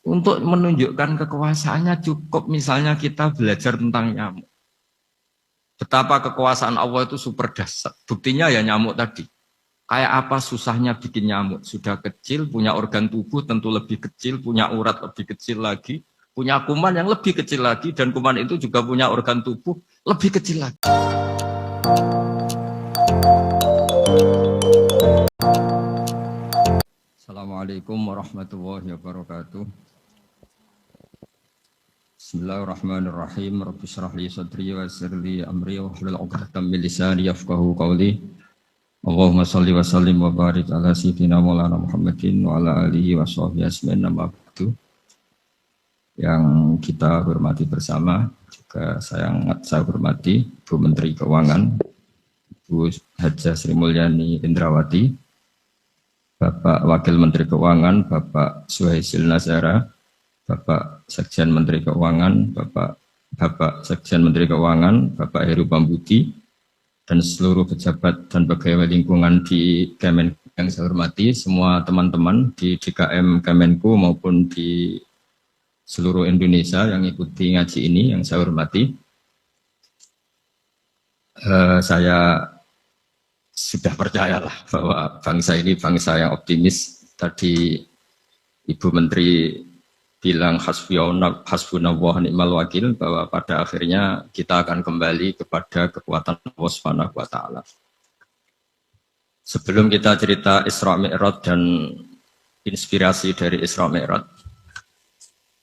Untuk menunjukkan kekuasaannya cukup misalnya kita belajar tentang nyamuk. Betapa kekuasaan Allah itu super dahsyat. Buktinya ya nyamuk tadi. Kayak apa susahnya bikin nyamuk. Sudah kecil, punya organ tubuh tentu lebih kecil, punya urat lebih kecil lagi, punya kuman yang lebih kecil lagi, dan kuman itu juga punya organ tubuh lebih kecil lagi. Assalamualaikum warahmatullahi wabarakatuh. Bismillahirrahmanirrahim. Rabbi shrah li sadri wa yassir li amri wahlul 'uqdatam min lisani yafqahu qawli. Allahumma shalli wa sallim wa barik ala sayyidina Maulana Muhammadin wa ala alihi wa sahbihi ajmain. Ba'du. Yang kita hormati bersama, juga saya hormati Bu Menteri Keuangan, Bu Hajah Sri Mulyani Indrawati, Bapak Wakil Menteri Keuangan, Bapak Suhaisil Nazara, Bapak Sekjen Menteri Keuangan, Bapak Sekjen Menteri Keuangan, Bapak Heru Pambudi, dan seluruh pejabat dan pegawai lingkungan di Kemenku yang saya hormati, semua teman-teman di DKM Kemenku maupun di seluruh Indonesia yang ikuti ngaji ini yang saya hormati. Saya sudah percayalah bahwa bangsa ini bangsa yang optimis. Tadi Ibu Menteri bilang hasbunallah ni'mal wakil, bahwa pada akhirnya kita akan kembali kepada kekuatan Allah Subhanahu wa taala. Sebelum kita cerita Isra Mi'raj dan inspirasi dari Isra Mi'raj,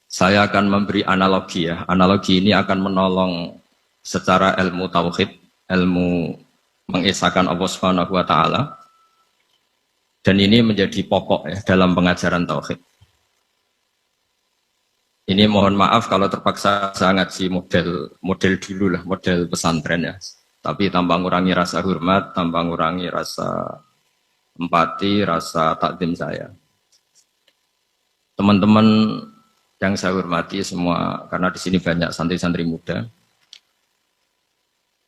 saya akan memberi analogi ya. Analogi ini akan menolong secara ilmu tauhid, ilmu mengesahkan Allah Subhanahu wa taala. Dan ini menjadi pokok ya dalam pengajaran tauhid. Ini mohon maaf kalau terpaksa saya ngaji model dulu lah, model pesantren ya. Tapi tanpa ngurangi rasa hormat, tanpa ngurangi rasa empati, rasa takdim saya. Teman-teman yang saya hormati semua, karena di sini banyak santri-santri muda.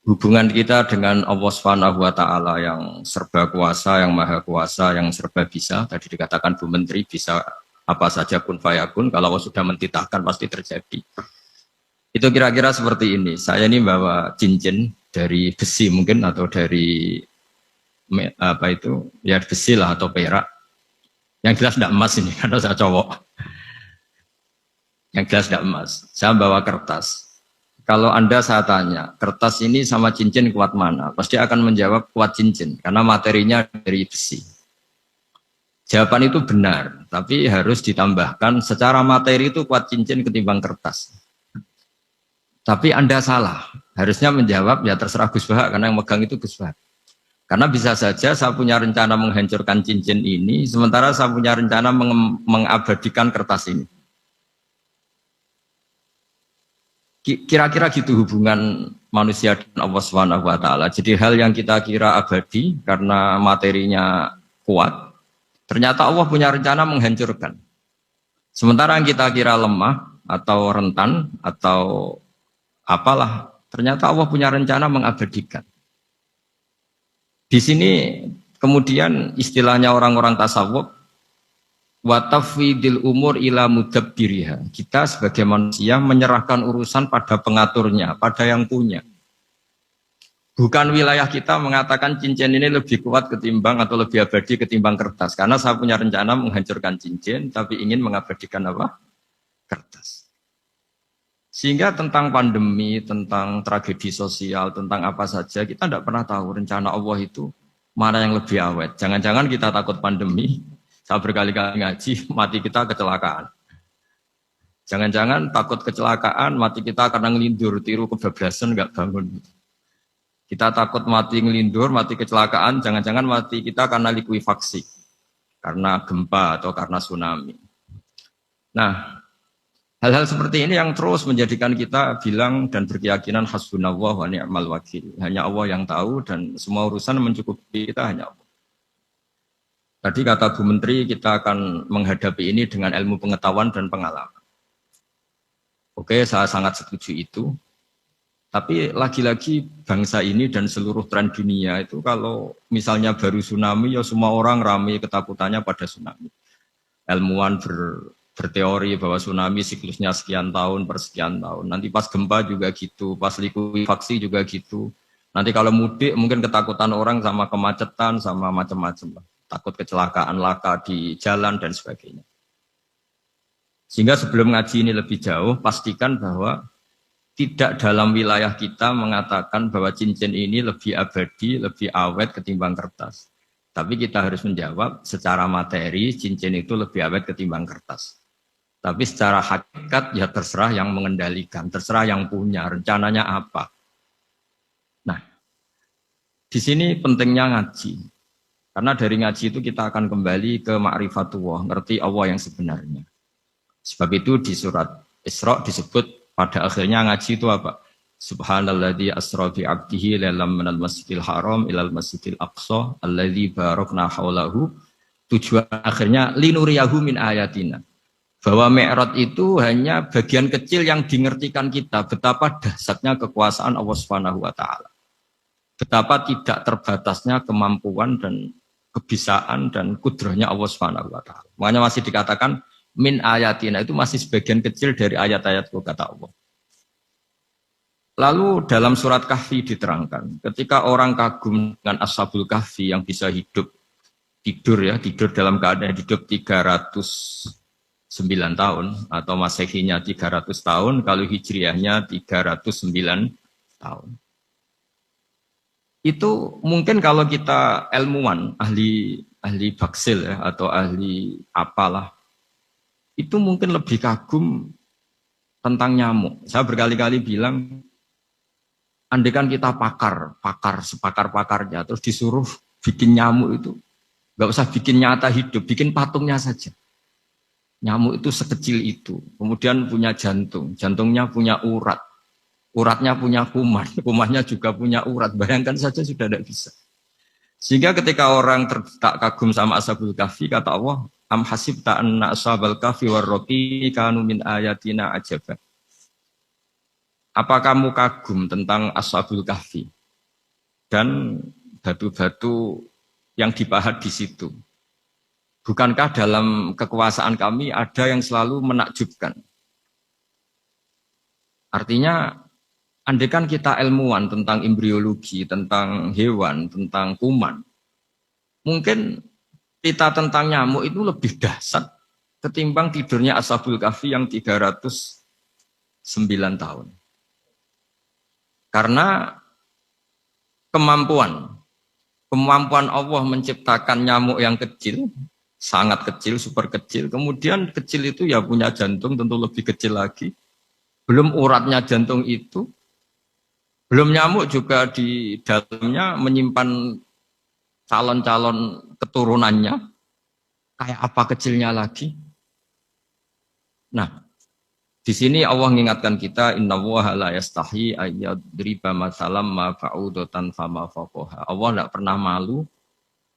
Hubungan kita dengan Allah Subhanahu wa taala yang serba kuasa, yang maha kuasa, yang serba bisa. Tadi dikatakan Bu Menteri bisa apa saja kun fayakun, kalau Allah sudah mentitahkan pasti terjadi. Itu kira-kira seperti ini. Saya ini bawa cincin dari besi mungkin, atau dari apa itu, ya besi lah atau perak. Yang jelas tidak emas ini, karena saya cowok. Yang jelas tidak emas. Saya bawa kertas. Kalau Anda saya tanya, kertas ini sama cincin kuat mana? Pasti akan menjawab kuat cincin, karena materinya dari besi. Jawaban itu benar, tapi harus ditambahkan secara materi itu kuat cincin ketimbang kertas. Tapi Anda salah, harusnya menjawab ya terserah Gus Bahak, karena yang megang itu Gus Bahak. Karena bisa saja saya punya rencana menghancurkan cincin ini, sementara saya punya rencana mengabadikan kertas ini. Kira-kira gitu hubungan manusia dan Allah Subhanahu wa taala. Jadi hal yang kita kira abadi karena materinya kuat, ternyata Allah punya rencana menghancurkan. Sementara yang kita kira lemah atau rentan atau apalah, ternyata Allah punya rencana mengabadikan. Di sini kemudian istilahnya orang-orang tasawuf, wa tafwidil umur ila mudabbiriha. Kita sebagai manusia menyerahkan urusan pada pengaturnya, pada yang punya. Bukan wilayah kita mengatakan cincin ini lebih kuat ketimbang atau lebih abadi ketimbang kertas. Karena saya punya rencana menghancurkan cincin, tapi ingin mengabadikan apa? Kertas. Sehingga tentang pandemi, tentang tragedi sosial, tentang apa saja, kita tidak pernah tahu rencana Allah itu mana yang lebih awet. Jangan-jangan kita takut pandemi, saya berkali-kali ngaji, mati kita kecelakaan. Jangan-jangan takut kecelakaan, mati kita karena ngelindur, tiru kebablasan, nggak bangun. Kita takut mati ngelindur, mati kecelakaan, jangan-jangan mati kita karena likuifaksi, karena gempa atau karena tsunami. Nah, hal-hal seperti ini yang terus menjadikan kita bilang dan berkeyakinan hasbunallah wa ni'mal wakil. Hanya Allah yang tahu dan semua urusan mencukupi kita hanya Allah. Tadi kata Bu Menteri, kita akan menghadapi ini dengan ilmu pengetahuan dan pengalaman. Oke, saya sangat setuju itu. Tapi lagi-lagi bangsa ini dan seluruh tren dunia itu kalau misalnya baru tsunami ya semua orang ramai ketakutannya pada tsunami. Ilmuwan berteori bahwa tsunami siklusnya sekian tahun per sekian tahun. Nanti pas gempa juga gitu, pas likuifaksi juga gitu. Nanti kalau mudik mungkin ketakutan orang sama kemacetan, sama macam-macam lah. Takut kecelakaan laka di jalan dan sebagainya. Sehingga sebelum ngaji ini lebih jauh, pastikan bahwa tidak dalam wilayah kita mengatakan bahwa cincin ini lebih abadi, lebih awet ketimbang kertas. Tapi kita harus menjawab secara materi cincin itu lebih awet ketimbang kertas. Tapi secara hakikat ya terserah yang mengendalikan, terserah yang punya, rencananya apa. Nah, di sini pentingnya ngaji. Karena dari ngaji itu kita akan kembali ke ma'rifatullah, ngerti Allah yang sebenarnya. Sebab itu di surat Isra disebut pada akhirnya ngaji itu apa? Subhanalladzi asra bi 'abdihi lailam minal masjidil haram ilal masjidil aqsa alladzi barakna haulahu. Tujuan akhirnya linuriyahu min ayatina. Bahwa Mi'raj itu hanya bagian kecil yang dingertikan kita betapa dahsyatnya kekuasaan Allah Subhanahu wa taala. Betapa tidak terbatasnya kemampuan dan kebisaan dan kudrahnya Allah Subhanahu wa taala. Makanya masih dikatakan min ayatina itu masih sebagian kecil dari ayat-ayatku kata Allah. Lalu dalam surat Kahfi diterangkan, ketika orang kagum dengan Ashabul Kahfi yang bisa tidur dalam keadaan hidup 309 tahun atau Masehinya 300 tahun, kalau Hijriahnya 309 tahun. Itu mungkin kalau kita ilmuwan, ahli baksil ya, atau ahli apalah, itu mungkin lebih kagum tentang nyamuk. Saya berkali-kali bilang, andaikan kita sepakar-pakarnya, terus disuruh bikin nyamuk itu, nggak usah bikin nyata hidup, bikin patungnya saja. Nyamuk itu sekecil itu, kemudian punya jantung, jantungnya punya urat, uratnya punya kuman, kumannya juga punya urat. Bayangkan saja sudah tidak bisa. Sehingga ketika orang tak kagum sama Ashabul Kahfi, kata Allah, am hasibta anna ashabal kahfi warraqi kanu min ayatina ajaba. Apa kamu kagum tentang Ashabul Kahfi dan batu-batu yang dipahat di situ? Bukankah dalam kekuasaan kami ada yang selalu menakjubkan? Artinya, andaikan kita ilmuwan tentang embriologi, tentang hewan, tentang kuman, mungkin cerita tentang nyamuk itu lebih dahsyat ketimbang tidurnya Ashabul Kahfi yang 309 tahun. Karena kemampuan Allah menciptakan nyamuk yang kecil, sangat kecil, super kecil. Kemudian kecil itu ya punya jantung tentu lebih kecil lagi. Belum uratnya jantung itu. Belum nyamuk juga di dalamnya menyimpan calon-calon keturunannya. Kayak apa kecilnya lagi. Nah, di sini Allah mengingatkan kita, innallaha la yastahi ayyadriba matsalam ma fa'udatan fama faqaha. Allah tidak pernah malu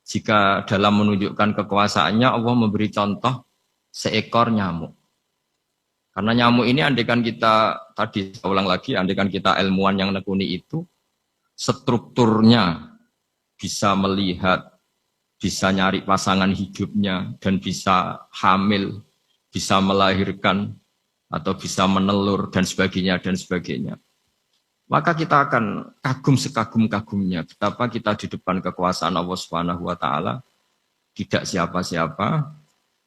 jika dalam menunjukkan kekuasaannya Allah memberi contoh seekor nyamuk. Karena nyamuk ini andaikan kita, tadi saya ulang lagi, andaikan kita ilmuwan yang nekuni itu, strukturnya bisa melihat, bisa nyari pasangan hidupnya, dan bisa hamil, bisa melahirkan, atau bisa menelur, dan sebagainya. Maka kita akan kagum sekagum-kagumnya betapa kita di depan kekuasaan Allah Subhanahu wa taala tidak siapa-siapa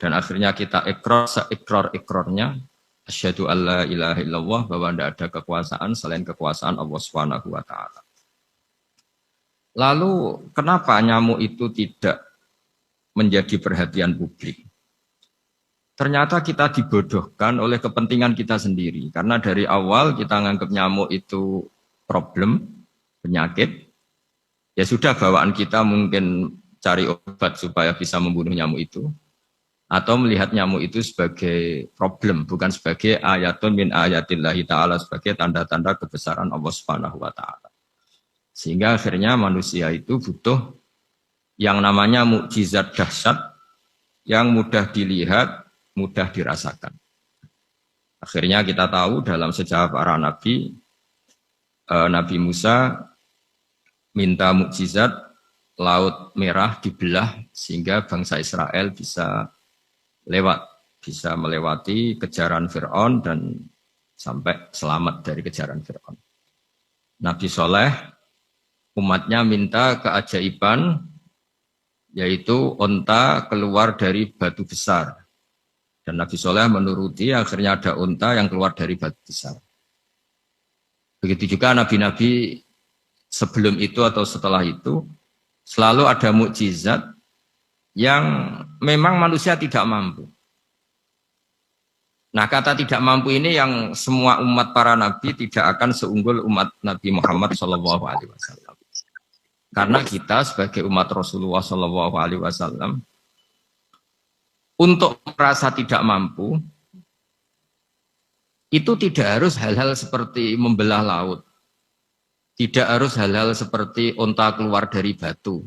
dan akhirnya kita ikrar-ikrarnya asyhadu alla ilaha illallah bahwa tidak ada kekuasaan selain kekuasaan Allah Subhanahu wa taala. Lalu kenapa nyamuk itu tidak menjadi perhatian publik? Ternyata kita dibodohkan oleh kepentingan kita sendiri karena dari awal kita menganggap nyamuk itu problem, penyakit, ya sudah bawaan kita mungkin cari obat supaya bisa membunuh nyamuk itu, atau melihat nyamuk itu sebagai problem, bukan sebagai ayatun min ayatillahi ta'ala, sebagai tanda-tanda kebesaran Allah Subhanahu wa ta'ala. Sehingga akhirnya manusia itu butuh yang namanya mukjizat dahsyat, yang mudah dilihat, mudah dirasakan. Akhirnya kita tahu dalam sejarah para nabi, Nabi Musa minta mukjizat Laut Merah dibelah sehingga bangsa Israel bisa lewat, bisa melewati kejaran Fir'aun dan sampai selamat dari kejaran Fir'aun. Nabi Soleh umatnya minta keajaiban yaitu onta keluar dari batu besar. Dan Nabi Soleh menuruti, akhirnya ada onta yang keluar dari batu besar. Begitu juga nabi-nabi sebelum itu atau setelah itu selalu ada mukjizat yang memang manusia tidak mampu. Nah, kata tidak mampu ini yang semua umat para nabi tidak akan seunggul umat Nabi Muhammad SAW. Karena kita sebagai umat Rasulullah SAW untuk merasa tidak mampu itu tidak harus hal-hal seperti membelah laut, tidak harus hal-hal seperti onta keluar dari batu,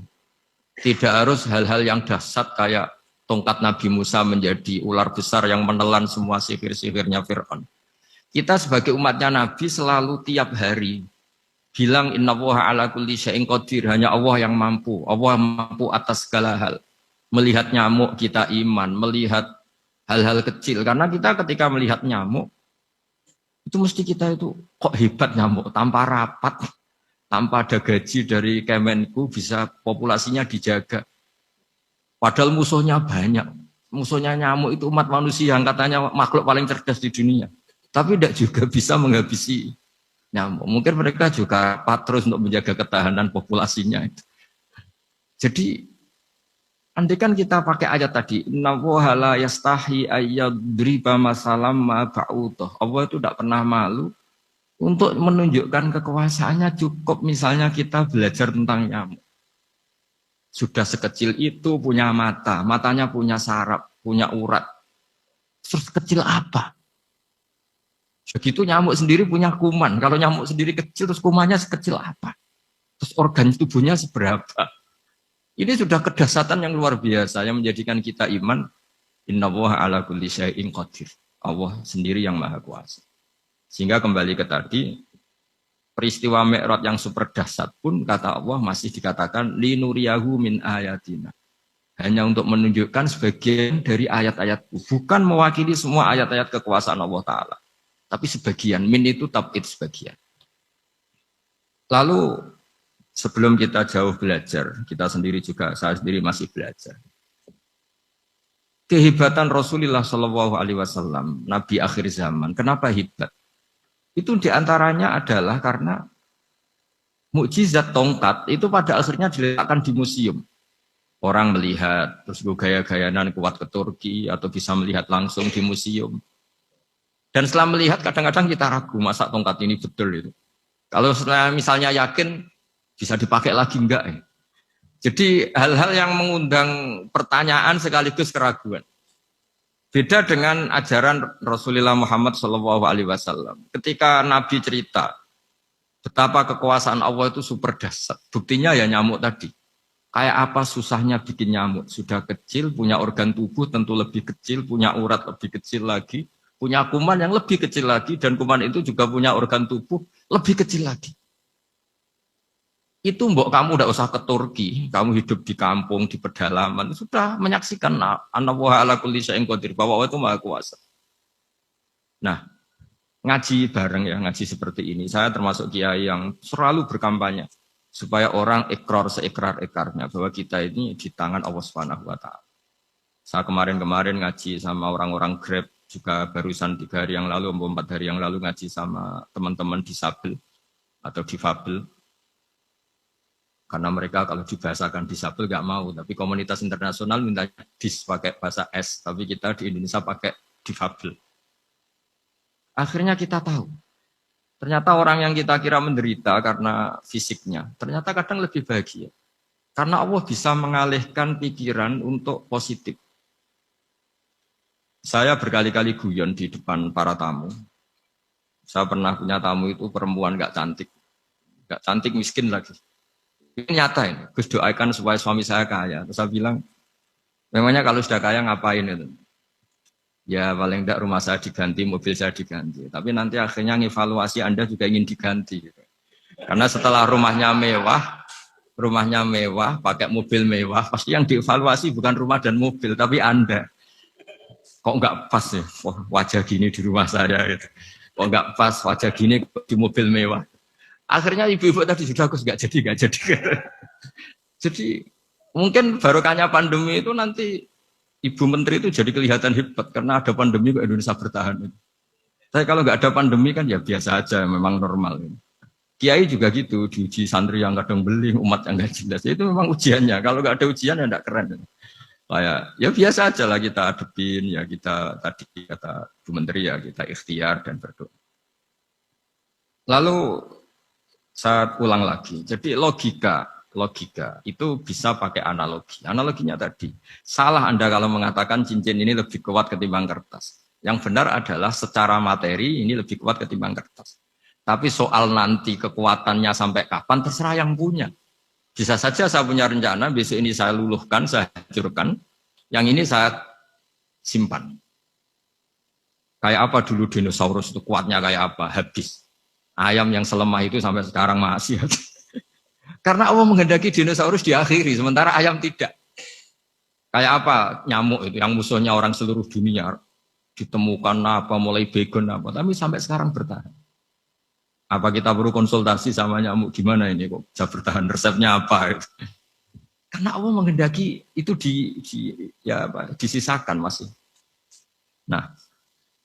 tidak harus hal-hal yang dahsyat kayak tongkat Nabi Musa menjadi ular besar yang menelan semua sihir-sihirnya Fir'aun. Kita sebagai umatnya Nabi selalu tiap hari bilang innallaha ala kulli syai'in qadir, hanya Allah yang mampu. Allah mampu atas segala hal. Melihat nyamuk kita iman, melihat hal-hal kecil. Karena kita ketika melihat nyamuk itu mesti kita itu kok hebat nyamuk tanpa rapat, tanpa ada gaji dari Kemenku bisa populasinya dijaga. Padahal musuhnya banyak. Musuhnya nyamuk itu umat manusia yang katanya makhluk paling cerdas di dunia. Tapi tidak juga bisa menghabisi nyamuk. Mungkin mereka juga terus untuk menjaga ketahanan populasinya. Jadi, andai kan kita pakai ayat tadi, innallaha la yastahi ayyadriba masalam ma ba'udah. Allah itu tidak pernah malu untuk menunjukkan kekuasaannya. Cukup misalnya kita belajar tentang nyamuk. Sudah sekecil itu punya mata, matanya punya saraf, punya urat. Terus kecil apa? Begitu nyamuk sendiri punya kuman. Kalau nyamuk sendiri kecil, terus kumannya sekecil apa? Terus organ tubuhnya seberapa? Ini sudah kedahsyatan yang luar biasa yang menjadikan kita iman. Innallaha ala kulli syai'in qadir. Allah sendiri yang maha kuasa. Sehingga kembali ke tadi, peristiwa Mi'raj yang super dahsyat pun kata Allah masih dikatakan linuriyahu min ayatina. Hanya untuk menunjukkan sebagian dari ayat-ayatku. Bukan mewakili semua ayat-ayat kekuasaan Allah Ta'ala. Tapi sebagian, min itu tab'id sebagian. Lalu sebelum kita jauh belajar, kita sendiri juga, saya sendiri masih belajar. Kehebatan Rasulullah SAW, Nabi akhir zaman, kenapa hebat? Itu diantaranya adalah karena mukjizat tongkat itu pada akhirnya diletakkan di museum. Orang melihat, terus gaya-gayanan kuat ke Turki, atau bisa melihat langsung di museum. Dan setelah melihat, kadang-kadang kita ragu, masa tongkat ini betul itu. Kalau setelah misalnya yakin, bisa dipakai lagi enggak ya? Jadi hal-hal yang mengundang pertanyaan sekaligus keraguan. Beda dengan ajaran Rasulullah Muhammad SAW. Ketika Nabi cerita betapa kekuasaan Allah itu super dahsyat. Buktinya ya nyamuk tadi. Kayak apa susahnya bikin nyamuk. Sudah kecil, punya organ tubuh tentu lebih kecil, punya urat lebih kecil lagi, punya kuman yang lebih kecil lagi, dan kuman itu juga punya organ tubuh lebih kecil lagi. Itu mbok kamu tidak usah ke Turki, kamu hidup di kampung, di pedalaman, sudah menyaksikan Anallaha ala kulli syai'in qadir, bahwa Allah itu maha kuasa. Nah, ngaji bareng ya, ngaji seperti ini. Saya termasuk kiai yang selalu berkampanye supaya orang ikrar seikrar-ikrarnya bahwa kita ini di tangan Allah Subhanahu wa taala. Saya kemarin-kemarin ngaji sama orang-orang Grab, juga barusan 3 hari yang lalu, 4 hari yang lalu ngaji sama teman-teman disabel atau difabel. Karena mereka kalau dibahasakan disabel nggak mau, tapi komunitas internasional minta dis pakai bahasa S, tapi kita di Indonesia pakai difabel. Akhirnya kita tahu, ternyata orang yang kita kira menderita karena fisiknya, ternyata kadang lebih bahagia. Karena Allah bisa mengalihkan pikiran untuk positif. Saya berkali-kali guyon di depan para tamu. Saya pernah punya tamu itu perempuan nggak cantik miskin lagi. Ini nyata ini, Gus doakan supaya suami saya kaya. Terus saya bilang, memangnya kalau sudah kaya ngapain itu? Ya paling tidak rumah saya diganti, mobil saya diganti. Tapi nanti akhirnya ngevaluasi Anda juga ingin diganti. Gitu. Karena setelah rumahnya mewah, pakai mobil mewah, pasti yang dievaluasi bukan rumah dan mobil, tapi Anda. kok nggak pas ya wajah gini di rumah saya gitu. Kok nggak pas wajah gini di mobil mewah. Akhirnya ibu-ibu tadi sudah aku nggak jadi. Jadi mungkin barokahnya pandemi itu nanti ibu menteri itu jadi kelihatan hebat karena ada pandemi kok Indonesia bertahan. Saya kalau nggak ada pandemi kan ya biasa aja, memang normal. Kiai juga gitu, diuji santri yang kadang beli, umat yang nggak jelas. Itu memang ujiannya. Kalau nggak ada ujian ya nggak keren. Kayak ya biasa aja lah kita adepin, ya kita tadi kata Bu Menteri ya kita ikhtiar dan berdoa. Lalu saya ulang lagi. Jadi logika itu bisa pakai analogi. Analoginya tadi, salah Anda kalau mengatakan cincin ini lebih kuat ketimbang kertas. Yang benar adalah secara materi ini lebih kuat ketimbang kertas. Tapi soal nanti kekuatannya sampai kapan terserah yang punya. Bisa saja saya punya rencana besok ini saya luluhkan, saya hancurkan, yang ini saya simpan. Kayak apa dulu dinosaurus itu kuatnya kayak apa? Habis. Ayam yang selemah itu sampai sekarang masih. Karena Allah menghendaki dinosaurus diakhiri, sementara ayam tidak. Kayak apa nyamuk itu yang musuhnya orang seluruh dunia ditemukan apa mulai begon apa, tapi sampai sekarang bertahan. Apa kita perlu konsultasi sama nyamuk gimana ini kok bisa bertahan, resepnya apa? Karena Allah menghendaki itu disisakan masih. Nah,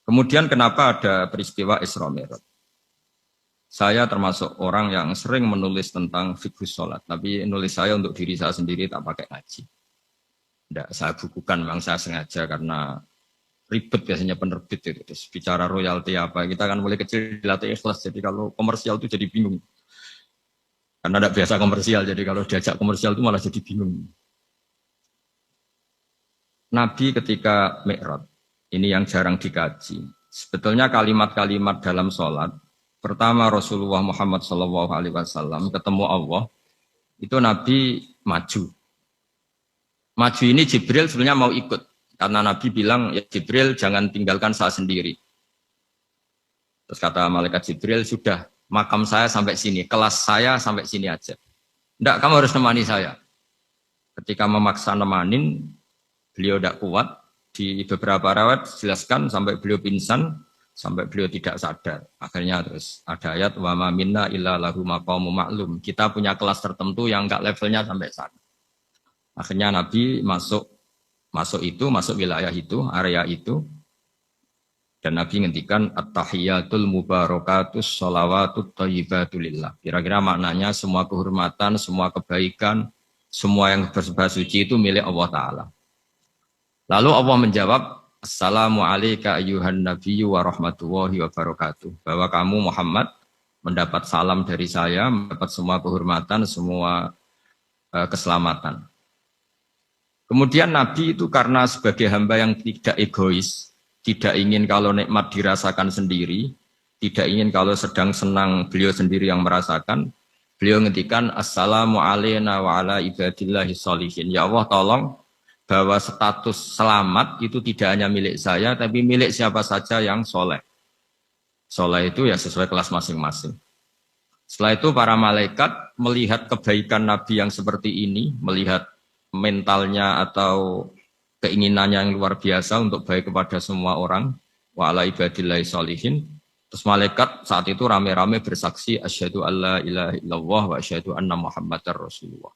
kemudian kenapa ada peristiwa Isra Mi'raj? Saya termasuk orang yang sering menulis tentang fikih sholat, tapi nulis saya untuk diri saya sendiri tak pakai ngaji. Tidak, saya bukukan, memang saya sengaja karena ribet biasanya penerbit itu. Terus bicara royalti apa, kita kan mulai kecil dilatih ikhlas, jadi kalau komersial itu jadi bingung. Karena tidak biasa komersial, jadi kalau diajak komersial itu malah jadi bingung. Nabi ketika Mi'raj, ini yang jarang dikaji. Sebetulnya kalimat-kalimat dalam sholat, pertama Rasulullah Muhammad SAW ketemu Allah, itu Nabi maju. Maju ini Jibril sebenarnya mau ikut. Karena Nabi bilang, ya Jibril jangan tinggalkan saya sendiri. Terus kata malaikat Jibril, sudah makam saya sampai sini, kelas saya sampai sini aja. Enggak, kamu harus nemani saya. Ketika memaksa nemanin, beliau tidak kuat. Di beberapa rawat jelaskan sampai beliau pingsan, sampai beliau tidak sadar. Akhirnya terus ada ayat wa ma minna illa lahu maqamu ma'lum. Kita punya kelas tertentu yang enggak levelnya sampai sana. Akhirnya Nabi masuk wilayah itu, area itu. Dan Nabi ngendikan at-tahiyatul mubarakatus sholawatut thayyibatulillah. Kira-kira maknanya semua kehormatan, semua kebaikan, semua yang bersembah suci itu milik Allah Ta'ala. Lalu Allah menjawab, Assalamu alayka ayyuhan nabiyyu wa rahmatullahi wa barakatuh. Bahwa kamu Muhammad mendapat salam dari saya, mendapat semua kehormatan, semua keselamatan. Kemudian Nabi itu karena sebagai hamba yang tidak egois, tidak ingin kalau nikmat dirasakan sendiri, tidak ingin kalau sedang senang beliau sendiri yang merasakan, beliau ngendikan Assalamu alayna wa ala ibadillahi sholihin. Ya Allah tolong bahwa status selamat itu tidak hanya milik saya, tapi milik siapa saja yang soleh. Soleh itu ya sesuai kelas masing-masing. Setelah itu para malaikat melihat kebaikan Nabi yang seperti ini, melihat mentalnya atau keinginannya yang luar biasa untuk baik kepada semua orang, wa ala ibadillahi sholihin. Terus malaikat saat itu rame-rame bersaksi asyhadu alla ilaha illallah wa asyhadu anna muhammadar rasulullah.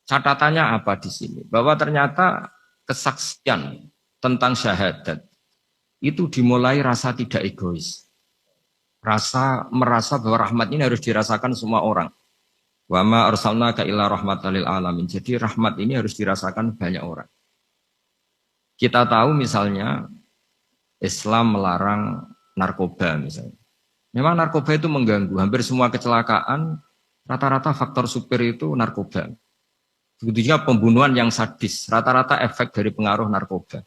Catatannya apa di sini? Bahwa ternyata kesaksian tentang syahadat itu dimulai rasa tidak egois. Merasa bahwa rahmat ini harus dirasakan semua orang. Wa ma arsalnaka illa rahmatan lil alamin. Jadi rahmat ini harus dirasakan banyak orang. Kita tahu misalnya Islam melarang narkoba misalnya. Memang narkoba itu mengganggu. Hampir semua kecelakaan rata-rata faktor supir itu narkoba. Begitu juga pembunuhan yang sadis, rata-rata efek dari pengaruh narkoba.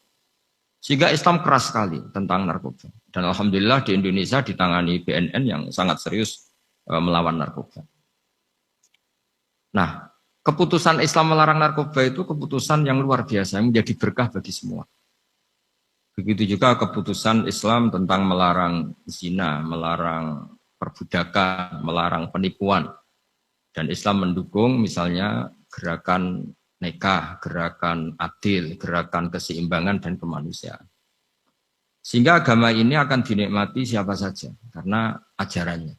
Sehingga Islam keras sekali tentang narkoba. Dan alhamdulillah di Indonesia ditangani BNN yang sangat serius melawan narkoba. Nah, keputusan Islam melarang narkoba itu keputusan yang luar biasa, yang menjadi berkah bagi semua. Begitu juga keputusan Islam tentang melarang zina, melarang perbudakan, melarang penipuan. Dan Islam mendukung misalnya gerakan nikah, gerakan adil, gerakan keseimbangan dan kemanusiaan. Sehingga agama ini akan dinikmati siapa saja karena ajarannya.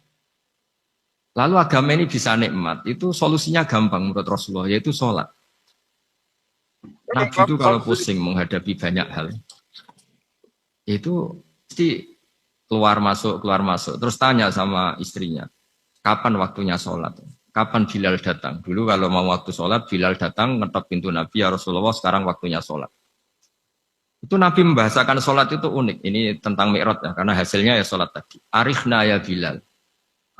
Lalu agama ini bisa nikmat, itu solusinya gampang menurut Rasulullah, yaitu sholat. Nabi itu kalau pusing menghadapi banyak hal, itu pasti keluar masuk, terus tanya sama istrinya, kapan waktunya sholat? Kapan Bilal datang? Dulu kalau mau waktu sholat, Bilal datang, ngetok pintu Nabi, ya Rasulullah sekarang waktunya sholat. Itu Nabi membahasakan sholat itu unik. Ini tentang Mi'raj ya, karena hasilnya ya sholat tadi. Arikhna ya Bilal.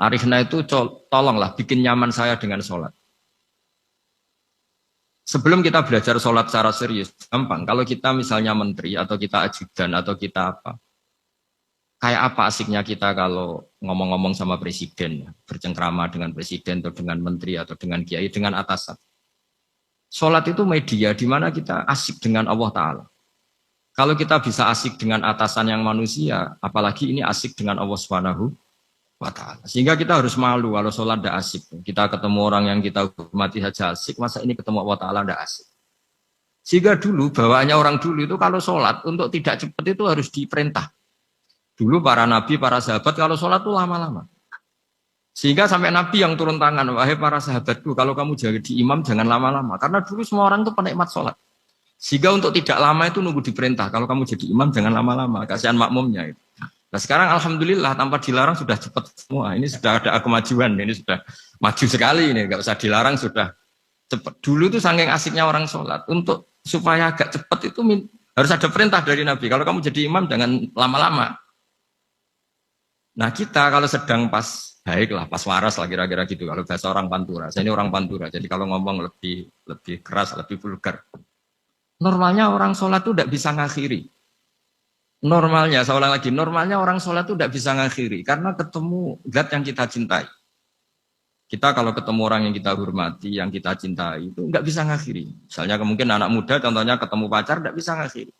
Arikhna itu tolonglah bikin nyaman saya dengan sholat. Sebelum kita belajar sholat secara serius, gampang. Kalau kita misalnya menteri, atau kita ajudan, atau kita apa, kayak apa asiknya kita kalau ngomong-ngomong sama presiden, bercengkrama dengan presiden, atau dengan menteri, atau dengan kiai, dengan atasan. Sholat itu media di mana kita asik dengan Allah Ta'ala. Kalau kita bisa asik dengan atasan yang manusia, apalagi ini asik dengan Allah Subhanahu wa Ta'ala. Sehingga kita harus malu kalau sholat tidak asik. Kita ketemu orang yang kita hormati saja asik, masa ini ketemu Allah Ta'ala tidak asik. Sehingga dulu, bawaannya orang dulu itu kalau sholat, untuk tidak cepat itu harus diperintah. Dulu para nabi, para sahabat kalau sholat itu lama-lama. Sehingga sampai nabi yang turun tangan, wahai para sahabatku, kalau kamu jadi imam jangan lama-lama. Karena dulu semua orang itu penikmat sholat. Sehingga untuk tidak lama itu nunggu diperintah. Kalau kamu jadi imam jangan lama-lama, kasihan makmumnya itu. Nah sekarang alhamdulillah tanpa dilarang sudah cepat semua. Ini sudah ada kemajuan, ini sudah maju sekali ini, nggak usah dilarang sudah cepat. Dulu itu saking asiknya orang sholat, untuk supaya agak cepat itu harus ada perintah dari Nabi. Kalau kamu jadi imam jangan lama-lama. Nah kita kalau sedang pas baiklah, pas waras lah kira-kira gitu. Kalau bahasa orang Pantura, saya ini orang Pantura, jadi kalau ngomong lebih keras, lebih vulgar. Normalnya orang sholat itu tidak bisa ngakhiri. Normalnya, saya ulang lagi, normalnya orang sholat itu tidak bisa ngakhiri karena ketemu zat yang kita cintai. Kita kalau ketemu orang yang kita hormati, yang kita cintai itu nggak bisa ngakhiri. Misalnya mungkin anak muda, contohnya ketemu pacar nggak bisa ngakhiri.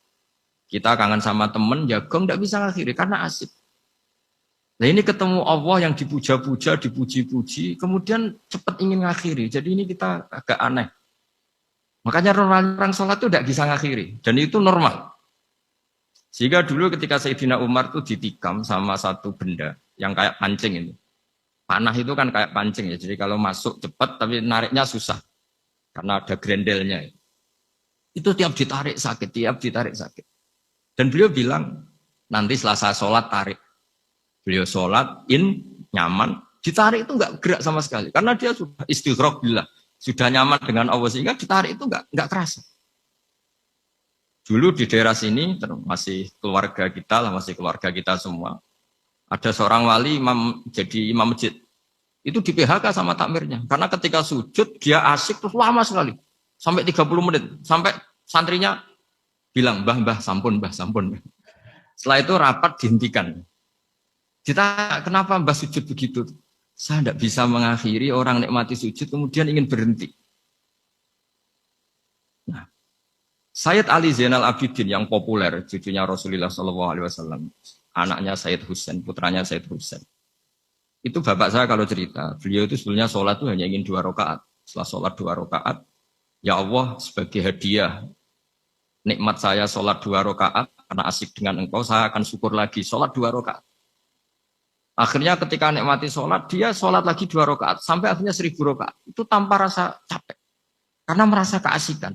Kita kangen sama temen, jagung nggak bisa ngakhiri karena asik. Nah ini ketemu Allah yang dipuja-puja, dipuji-puji, kemudian cepat ingin ngakhiri. Jadi ini kita agak aneh. Makanya orang sholat itu tidak bisa ngakhiri. Dan itu normal. Sehingga dulu ketika Sayyidina Umar itu ditikam sama satu benda yang kayak pancing ini. Panah itu kan kayak pancing ya. Jadi kalau masuk cepat tapi nariknya susah. Karena ada grendelnya. Itu tiap ditarik sakit, Dan beliau bilang, nanti setelah saya sholat tarik. Beliau sholat, nyaman, ditarik itu enggak gerak sama sekali. Karena dia sudah istighraq billah, sudah nyaman dengan Allah, sehingga ditarik itu enggak kerasa. Dulu di daerah sini, masih keluarga kita lah, masih keluarga kita semua. Ada seorang wali jadi imam masjid. Itu di PHK sama takmirnya. Karena ketika sujud, dia asik terus lama sekali. Sampai 30 menit. Sampai santrinya bilang, mbah, sampun. Setelah itu rapat dihentikan. Kita kenapa mbah sujud begitu? Saya tidak bisa mengakhiri orang nikmati sujud kemudian ingin berhenti. Nah, Sayyid Ali Zainal Abidin yang populer, cucunya Rasulullah SAW, anaknya Sayyid Husain, putranya Sayyid Husain. Itu bapak saya kalau cerita, beliau itu sebenarnya sholat itu hanya ingin 2 rakaat. Setelah sholat 2 rakaat, ya Allah sebagai hadiah nikmat saya sholat 2 rakaat karena asik dengan engkau, saya akan syukur lagi sholat 2 rakaat. Akhirnya ketika nikmati sholat, dia sholat lagi 2 rakaat sampai akhirnya 1000 rakaat. Itu tanpa rasa capek. Karena merasa keasikan.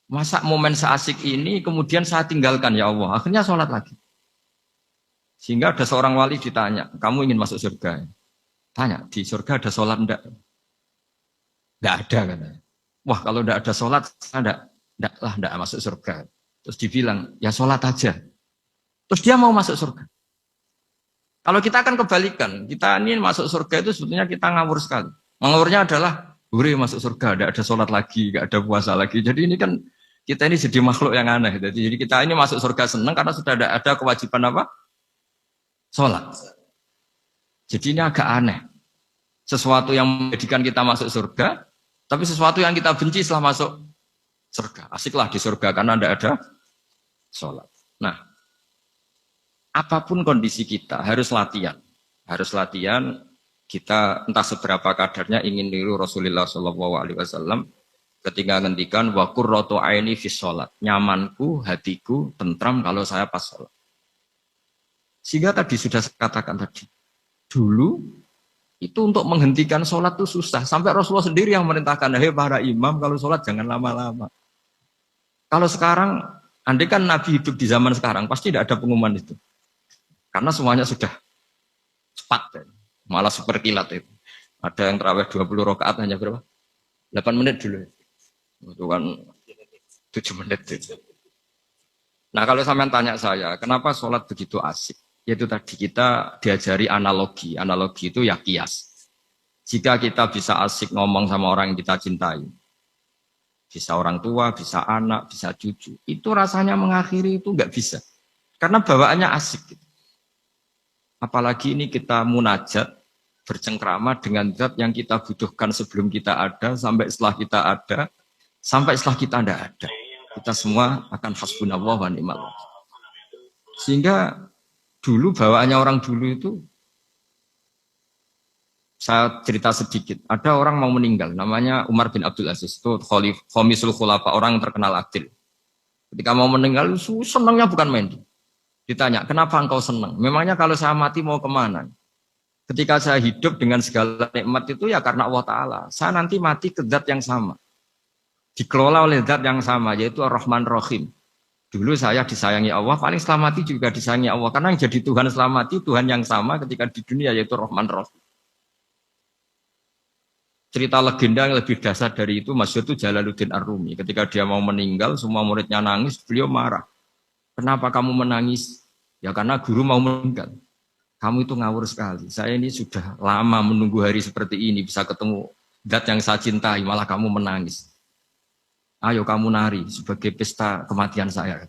Masa momen seasik ini kemudian saya tinggalkan ya Allah. Akhirnya sholat lagi. Sehingga ada seorang wali ditanya, kamu ingin masuk surga? Tanya, di surga ada sholat enggak? Enggak ada katanya. Wah kalau enggak ada sholat, saya enggak masuk surga. Terus dibilang, ya sholat aja. Terus dia mau masuk surga. Kalau kita akan kebalikan, kita ini masuk surga itu sebetulnya kita ngawur sekali. Ngawurnya adalah, masuk surga, tidak ada sholat lagi, tidak ada puasa lagi. Jadi ini kan, kita ini jadi makhluk yang aneh. Jadi kita ini masuk surga senang karena sudah ada kewajiban apa? Sholat. Jadi ini agak aneh. Sesuatu yang menjadikan kita masuk surga, tapi sesuatu yang kita benci setelah masuk surga. Asiklah di surga karena tidak ada sholat. Nah, apapun kondisi kita harus latihan. Harus latihan kita entah seberapa kadarnya ingin niru Rasulullah SAW. ketika ngendikan wa qurratu aini fi sholat. Nyamanku, hatiku tentram kalau saya pas sholat. Sehingga tadi sudah saya katakan tadi. Dulu itu untuk menghentikan sholat itu susah. Sampai Rasulullah sendiri yang merintahkan, hei para imam kalau sholat jangan lama-lama. Kalau sekarang, andai kan Nabi hidup di zaman sekarang, pasti tidak ada pengumuman itu. Karena semuanya sudah cepat. Malah super kilat itu. Ada yang terawih 20 rakaat hanya berapa? 8 menit dulu. Itu kan 7 menit itu. Nah kalau sampean tanya saya, kenapa sholat begitu asik? Yaitu tadi kita diajari analogi. Analogi itu ya kias. Jika kita bisa asik ngomong sama orang yang kita cintai, bisa orang tua, bisa anak, bisa cucu, itu rasanya mengakhiri itu nggak bisa. Karena bawaannya asik. Apalagi ini kita munajat, bercengkrama dengan zat yang kita butuhkan sebelum kita ada, sampai setelah kita ada, sampai setelah kita tidak ada. Kita semua akan hasbunallah wa ni'mal wakil. Sehingga dulu bawaannya orang dulu itu, saya cerita sedikit. Ada orang mau meninggal, namanya Umar bin Abdul Aziz, itu Khomisul Khulafa, orang yang terkenal adil. Ketika mau meninggal, senangnya bukan main. Ditanya, kenapa engkau senang? Memangnya kalau saya mati mau kemana? Ketika saya hidup dengan segala nikmat itu ya karena Allah Ta'ala. Saya nanti mati ke zat yang sama. Dikelola oleh zat yang sama, yaitu Ar-Rahman Rahim. Dulu saya disayangi Allah, paling setelah mati juga disayangi Allah. Karena yang jadi Tuhan setelah mati, Tuhan yang sama ketika di dunia, yaitu Rahman Rahim. Cerita legenda yang lebih dasar dari itu, masyhur itu Jalaluddin Ar-Rumi. Ketika dia mau meninggal, semua muridnya nangis, beliau marah. Kenapa kamu menangis? Ya karena guru mau meninggal. Kamu itu ngawur sekali. Saya ini sudah lama menunggu hari seperti ini, bisa ketemu zat yang saya cintai, malah kamu menangis. Ayo kamu nari sebagai pesta kematian saya.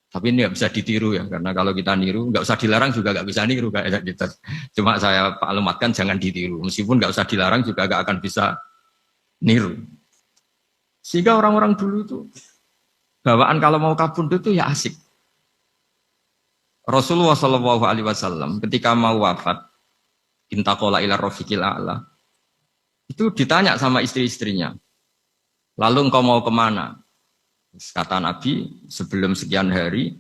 Tapi ini nggak bisa ditiru ya, karena kalau kita niru, nggak usah dilarang juga nggak bisa niru kayak gitu. Cuma saya maklumatkan jangan ditiru. Meskipun nggak usah dilarang juga nggak akan bisa niru. Sehingga orang-orang dulu itu bawaan kalau mau kabundut itu ya asik. Rasulullah Shallallahu Alaihi Wasallam ketika mau wafat, intakola ila rofiqil a'la, itu ditanya sama istri-istrinya, lalu engkau mau kemana? Kata Nabi, sebelum sekian hari,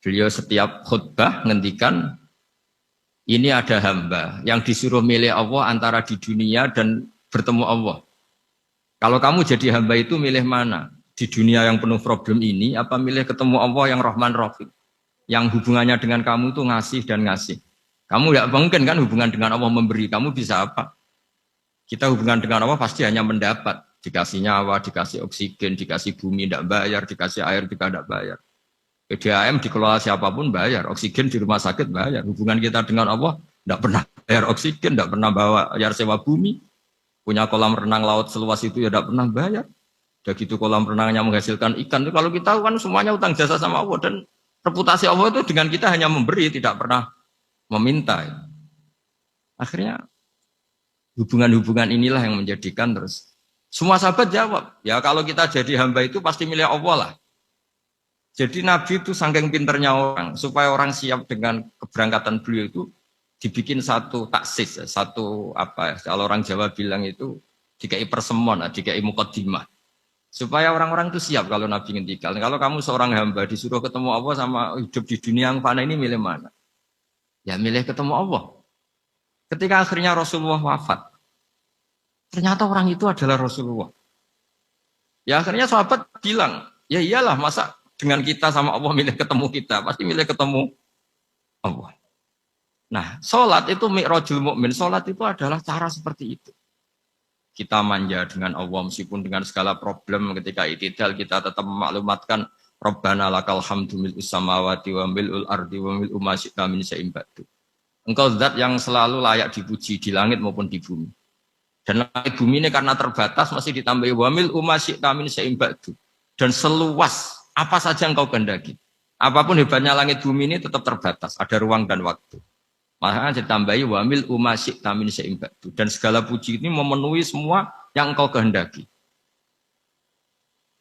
beliau setiap khutbah ngendikan, ini ada hamba yang disuruh milih Allah antara di dunia dan bertemu Allah. Kalau kamu jadi hamba itu milih mana? Di dunia yang penuh problem ini, apa milih ketemu Allah yang Rahman Rahim? Yang hubungannya dengan kamu itu ngasih dan ngasih. Kamu tidak mungkin kan hubungan dengan Allah memberi. Kamu bisa apa? Kita hubungan dengan Allah pasti hanya mendapat. Dikasih nyawa, dikasih oksigen, dikasih bumi tidak bayar, dikasih air juga tidak bayar. PDAM dikelola siapapun bayar. Oksigen di rumah sakit bayar. Hubungan kita dengan Allah tidak pernah bayar oksigen, tidak pernah bayar sewa bumi. Punya kolam renang laut seluas itu ya tidak pernah bayar. Udah gitu kolam renangnya menghasilkan ikan. Kalau kita kan semuanya utang jasa sama Allah. Dan reputasi Allah itu dengan kita hanya memberi, tidak pernah meminta. Akhirnya hubungan-hubungan inilah yang menjadikan terus. Semua sahabat jawab, ya kalau kita jadi hamba itu pasti milih Allah lah. Jadi Nabi itu saking pinternya orang, supaya orang siap dengan keberangkatan beliau itu, dibikin satu taksis, satu apa, kalau orang Jawa bilang itu, dikai persemon, dikai mukaddimah. Supaya orang-orang itu siap kalau Nabi ngendikan. Kalau kamu seorang hamba disuruh ketemu Allah sama hidup di dunia yang fana ini milih mana? Ya milih ketemu Allah. Ketika akhirnya Rasulullah wafat, ternyata orang itu adalah Rasulullah. Ya akhirnya sahabat bilang, ya iyalah masa dengan kita sama Allah milih ketemu kita, pasti milih ketemu Allah. Nah, sholat itu mi'rajul mu'min, sholat itu adalah cara seperti itu. Kita manja dengan Allah meskipun dengan segala problem ketika itidal kita tetap memaklumatkan Rabbana lakal hamdu mil'us samawati wa mil'ul ardi wa mil'u ma syi'ta min syai'in ba'du. Engkau zat yang selalu layak dipuji di langit maupun di bumi. Dan langit bumi ini karena terbatas masih ditambahi wa mil'u ma syi'ta min syai'in ba'du. Dan seluas apa saja engkau kehendaki. Apapun hebatnya langit bumi ini tetap terbatas, ada ruang dan waktu. Makanya ditambahi wamil umasyik tamin seimbatu. Dan segala puji ini memenuhi semua yang engkau kehendaki.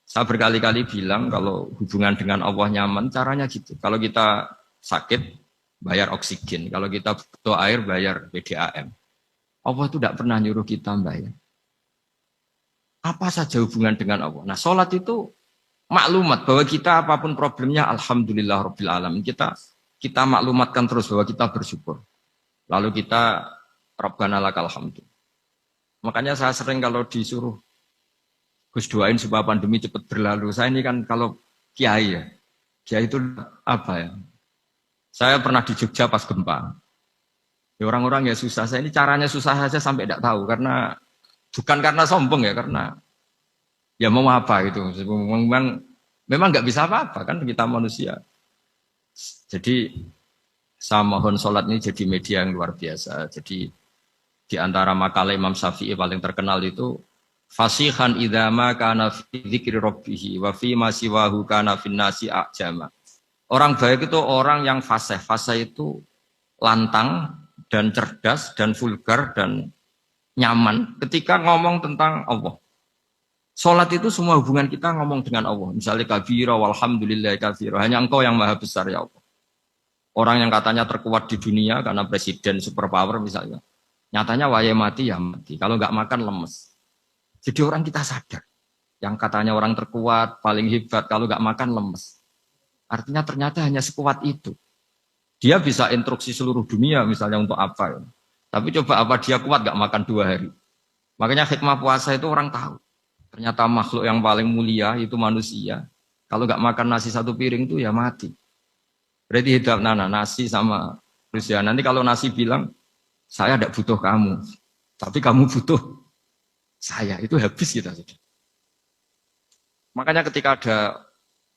Saya berkali-kali bilang kalau hubungan dengan Allah nyaman, caranya gitu. Kalau kita sakit, bayar oksigen. Kalau kita butuh air, bayar PDAM. Allah itu tidak pernah nyuruh kita bayar. Apa saja hubungan dengan Allah. Nah, sholat itu maklumat bahwa kita apapun problemnya, alhamdulillah rabbil alamin. Kita maklumatkan terus bahwa kita bersyukur. Lalu kita Rabbana lakal hamdu. Makanya saya sering kalau disuruh Gus doain supaya pandemi cepat berlalu. Saya ini kan kalau kiai ya. Kiai itu apa ya? Saya pernah di Jogja pas gempa. Ya orang-orang ya susah. Saya ini caranya susah saja sampai tidak tahu karena bukan karena sombong ya, karena ya mau apa gitu. Memang nggak bisa apa-apa kan kita manusia. Jadi saya mohon sholat ini jadi media yang luar biasa. Jadi di antara makalah Imam Syafi'i paling terkenal itu fasihan idama kana fi dzikri rabbih wa fi ma siwahu kana fin nasi ajama. Orang baik itu orang yang fasih. Fasih itu lantang dan cerdas dan vulgar dan nyaman ketika ngomong tentang Allah. Salat itu semua hubungan kita ngomong dengan Allah. Misalnya kabira walhamdulillah kabira. Hanya Engkau yang maha besar ya Allah. Orang yang katanya terkuat di dunia karena presiden superpower misalnya. Nyatanya waya mati ya mati. Kalau nggak makan lemes. Jadi orang kita sadar. Yang katanya orang terkuat, paling hebat. Kalau nggak makan lemes. Artinya ternyata hanya sekuat itu. Dia bisa instruksi seluruh dunia misalnya untuk apa. Ya. Tapi coba apa dia kuat nggak makan 2 hari. Makanya hikmah puasa itu orang tahu. Ternyata makhluk yang paling mulia itu manusia. Kalau nggak makan nasi 1 piring itu ya mati. Berarti hidup nasi sama manusia. Nanti kalau nasi bilang, saya tidak butuh kamu. Tapi kamu butuh saya. Itu habis kita. Makanya ketika ada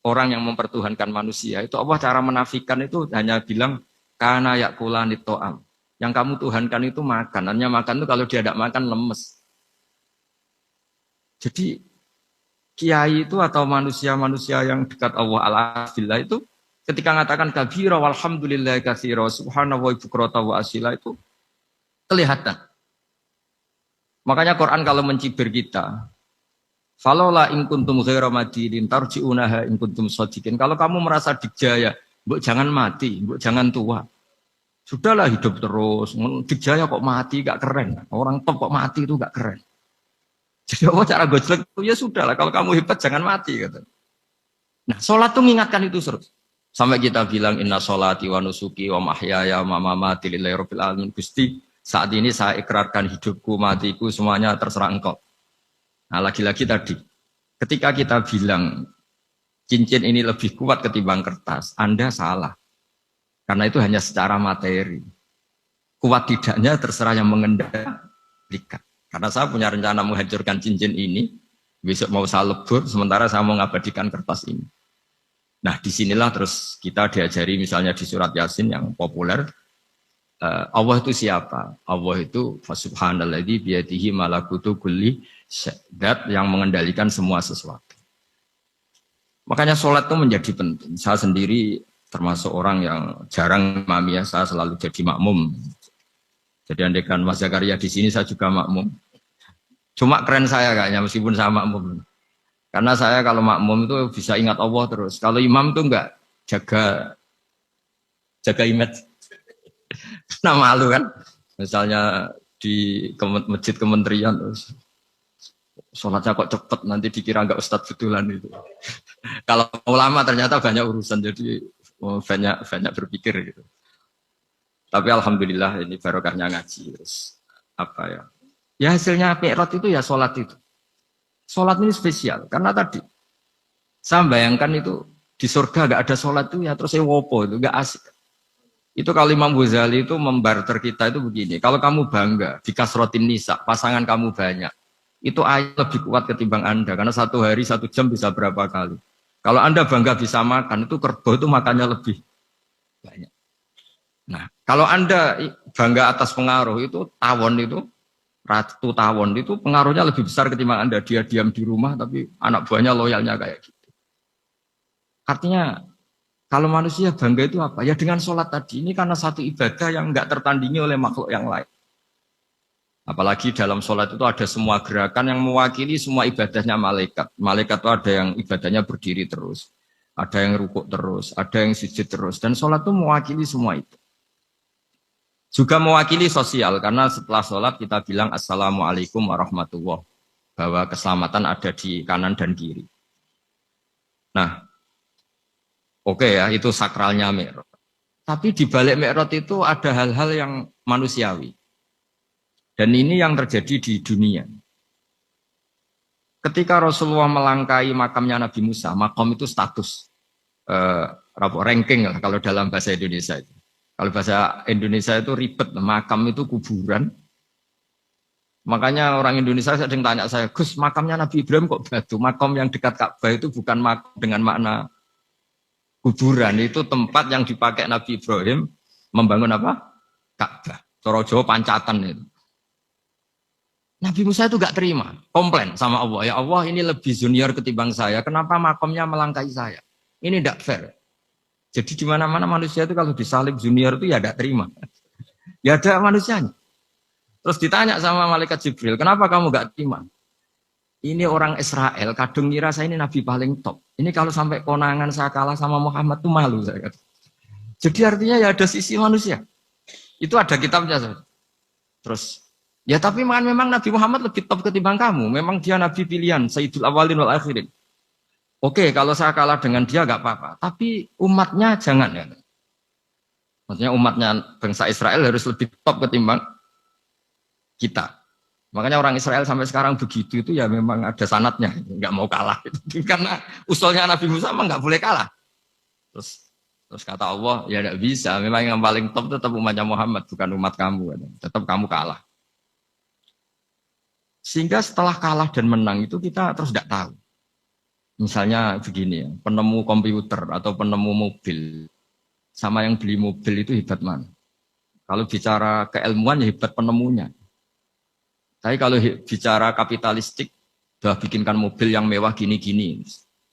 orang yang mempertuhankan manusia, itu Allah cara menafikan itu hanya bilang, kana yakulani to'am. Yang kamu tuhankan itu makan. Hanya makan itu kalau dia tidak makan lemes. Jadi kiai itu atau manusia-manusia yang dekat Allah al-afillah itu ketika mengatakan kabira walhamdulillah katsira subhanallah bukrata wa asila itu kelihatan. Makanya Quran kalau mencibir kita, falola in kuntum ghaira madinin tarji'unaha in kuntum shadiqin. Kalau kamu merasa dijaya, mbok jangan mati, mbok jangan tua. Sudahlah hidup terus. Dijaya kok mati gak keren. Orang top kok mati itu gak keren. Jadi Allah cara gojlek itu ya sudah lah. Kalau kamu hebat jangan mati gitu. Nah, sholat tuh mengingatkan itu terus. Sampai kita bilang inna sholati wa nusuki wa mahyaya wa mamati lillahi rabbil alamin. Gusti, saat ini saya ikrarkan hidupku, matiku semuanya terserah Engkau. Nah, lagi-lagi tadi ketika kita bilang cincin ini lebih kuat ketimbang kertas, Anda salah. Karena itu hanya secara materi. Kuat tidaknya terserah yang mengendalikan. Karena saya punya rencana menghancurkan cincin ini, besok mau saya lebur, sementara saya mau mengabadikan kertas ini. Nah, disinilah terus kita diajari misalnya di surat Yasin yang populer, Allah itu siapa? Allah itu subhanalladzi biyadihi malakutu kulli syai'in, yang mengendalikan semua sesuatu. Makanya sholat itu menjadi penting. Saya sendiri termasuk orang yang jarang imami, ya, saya selalu jadi makmum. Jadi andaikan Mas Zakaria di sini saya juga makmum. Cuma keren saya kayaknya meskipun saya makmum. Karena saya kalau makmum itu bisa ingat Allah terus. Kalau imam itu enggak jaga image. Nah malu kan. Misalnya di masjid kementerian terus sholatnya kok cepet nanti dikira enggak ustadz betulan itu. Kalau ulama ternyata banyak urusan jadi banyak berpikir gitu. Tapi alhamdulillah ini barokahnya ngaji terus apa ya? Ya hasilnya mi'raj itu ya sholat itu. Sholat ini spesial karena tadi saya bayangkan itu di surga gak ada sholat itu ya terus saya wopo itu gak asik. Itu kalau Imam Ghazali itu membarter kita itu begini. Kalau kamu bangga di kasrotin nisa, pasangan kamu banyak, itu ayat lebih kuat ketimbang Anda karena 1 hari 1 jam bisa berapa kali. Kalau Anda bangga bisa makan itu kerbau itu makannya lebih banyak. Nah kalau Anda bangga atas pengaruh itu tawon itu Ratu Tawon itu pengaruhnya lebih besar ketimbang Anda. Dia diam di rumah tapi anak buahnya loyalnya kayak gitu. Artinya kalau manusia bangga itu apa? Ya dengan sholat tadi. Ini karena satu ibadah yang enggak tertandingi oleh makhluk yang lain. Apalagi dalam sholat itu ada semua gerakan yang mewakili semua ibadahnya malaikat. Malaikat itu ada yang ibadahnya berdiri terus. Ada yang rukuk terus. Ada yang sujud terus. Dan sholat itu mewakili semua itu. Juga mewakili sosial, karena setelah sholat kita bilang Assalamualaikum warahmatullahi. bahwa keselamatan ada di kanan dan kiri. Nah, oke ya, itu sakralnya Mi'raj. Tapi di balik Mi'raj itu ada hal-hal yang manusiawi. Dan ini yang terjadi di dunia. Ketika Rasulullah melangkai makamnya Nabi Musa, makam itu status ranking lah kalau dalam bahasa Indonesia itu. Kalau bahasa Indonesia itu ribet, makam itu kuburan. Makanya orang Indonesia sering tanya saya, Gus, makamnya Nabi Ibrahim kok batu? Makam yang dekat Ka'bah itu bukan makam dengan makna kuburan, itu tempat yang dipakai Nabi Ibrahim membangun apa? Ka'bah. Coro Jawa pancatan itu. Nabi Musa itu gak terima, komplain sama Allah. Ya Allah, ini lebih junior ketimbang saya. Kenapa makamnya melangkai saya? Ini tidak fair. Jadi di mana-mana manusia itu kalau disalib junior itu ya tidak terima. Ya ada manusianya. Terus ditanya sama malaikat Jibril, kenapa kamu gak terima? Ini orang Israel, kadung ngira saya ini nabi paling top. Ini kalau sampai konangan saya kalah sama Muhammad tuh malu saya kata. Jadi artinya ya ada sisi manusia. Itu ada kitabnya. Terus ya tapi memang Nabi Muhammad lebih top ketimbang kamu. Memang dia Nabi pilihan, Sayyidul Awalin wal Akhirin. Oke, kalau saya kalah dengan dia gak apa-apa. Tapi umatnya jangan ya. Maksudnya umatnya bangsa Israel harus lebih top ketimbang kita. Makanya orang Israel sampai sekarang begitu itu ya memang ada sanatnya. Gak mau kalah. Karena usulnya Nabi Musa memang gak boleh kalah. Terus kata Allah, ya gak bisa. Memang yang paling top tetap umatnya Muhammad, bukan umat kamu. Tetap kamu kalah. Sehingga setelah kalah dan menang itu kita terus tidak tahu. Misalnya begini ya, penemu komputer atau penemu mobil sama yang beli mobil itu hebat mana? Kalau bicara keilmuan ya hebat penemunya. Tapi kalau bicara kapitalistik, sudah bikinkan mobil yang mewah gini-gini.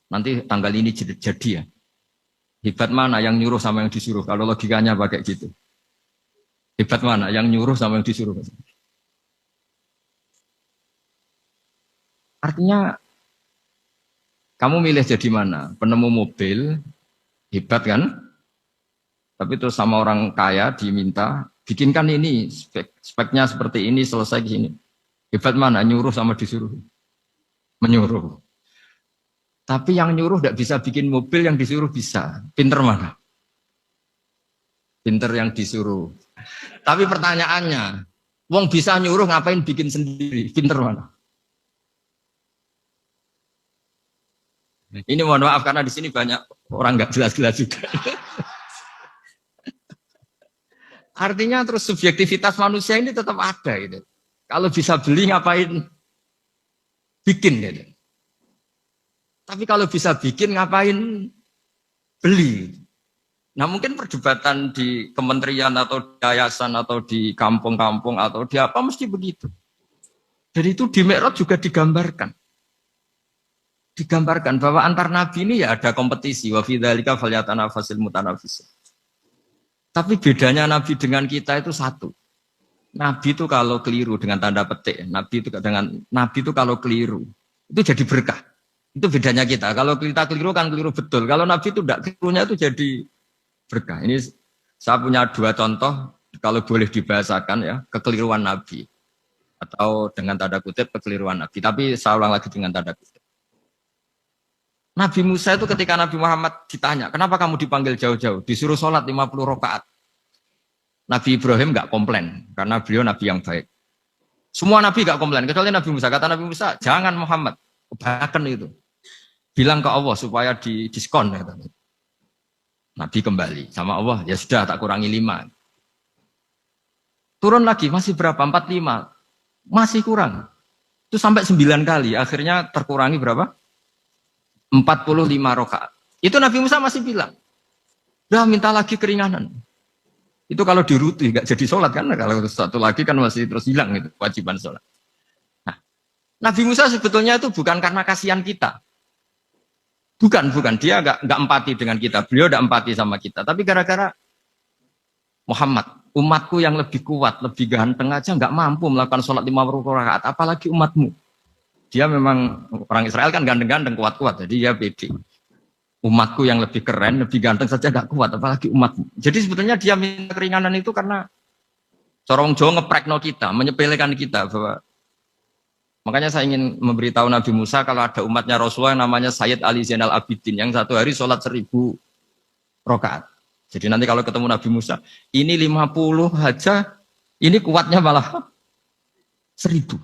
Nanti tanggal ini jadi ya. Hebat mana yang nyuruh sama yang disuruh? Kalau logikanya pakai gitu. Hebat mana yang nyuruh sama yang disuruh? Artinya kamu milih jadi mana? Penemu mobil, hebat kan? Tapi terus sama orang kaya diminta, bikinkan ini, speknya seperti ini, selesai gini. Hebat mana? Nyuruh sama disuruh? Menyuruh. Tapi yang nyuruh tidak bisa bikin mobil, yang disuruh bisa. Pinter mana? Pinter yang disuruh. Tapi pertanyaannya, wong bisa nyuruh ngapain bikin sendiri? Pinter mana? Ini mohon maaf karena di sini banyak orang nggak jelas-jelas juga. Artinya terus subjektivitas manusia ini tetap ada gitu. Kalau bisa beli ngapain bikin gitu. Tapi kalau bisa bikin ngapain beli. Nah mungkin perdebatan di kementerian atau di yayasan atau di kampung-kampung atau di apa mesti begitu. Dan itu di Mi'raj juga digambarkan bahwa antar nabi ini ya ada kompetisi, wa fi dzalika falyatanafasil mutanafisun. Tapi bedanya nabi dengan kita itu satu. Nabi itu kalau keliru dengan tanda petik, nabi itu kalau keliru itu jadi berkah. Itu bedanya kita. Kalau kita keliru kan keliru betul. Kalau nabi itu tidak kelirunya itu jadi berkah. Ini saya punya dua contoh kalau boleh dibahasakan ya, kekeliruan nabi atau dengan tanda kutip kekeliruan nabi. Tapi saya ulang lagi dengan tanda kutip. Nabi Musa itu ketika Nabi Muhammad ditanya, kenapa kamu dipanggil jauh-jauh? Disuruh sholat 50 rakaat. Nabi Ibrahim nggak komplain, karena beliau Nabi yang baik. Semua Nabi nggak komplain, kecuali Nabi Musa. Kata Nabi Musa, jangan Muhammad, kebanyakan itu. Bilang ke Allah supaya diskon. Nabi kembali sama Allah, ya sudah tak kurangi 5. Turun lagi, masih berapa? 45. Masih kurang. Itu sampai 9 kali, akhirnya terkurangi berapa? 45 rakaat. Itu Nabi Musa masih bilang, udah minta lagi keringanan. Itu kalau diruti nggak jadi sholat kan? Kalau satu lagi kan masih terus hilang itu kewajiban sholat. Nah, Nabi Musa sebetulnya itu bukan karena kasihan kita, bukan dia nggak empati dengan kita. Beliau nggak empati sama kita, tapi gara-gara Muhammad, umatku yang lebih kuat, lebih ganteng aja nggak mampu melakukan sholat 50 rakaat, apalagi umatmu. Dia memang orang Israel kan ganteng-ganteng, kuat-kuat, jadi dia pede. Umatku yang lebih keren, lebih ganteng saja gak kuat, apalagi umatmu. Jadi sebetulnya dia minta keringanan itu karena corong Jawa ngeprekno kita, menyepelekan kita bahwa Makanya saya ingin memberitahu Nabi Musa kalau ada umatnya Rasulullah yang namanya Sayyid Ali Zainal Abidin yang satu hari sholat 1000 rakaat. Jadi nanti kalau ketemu Nabi Musa, ini 50 aja, ini kuatnya malah 1000.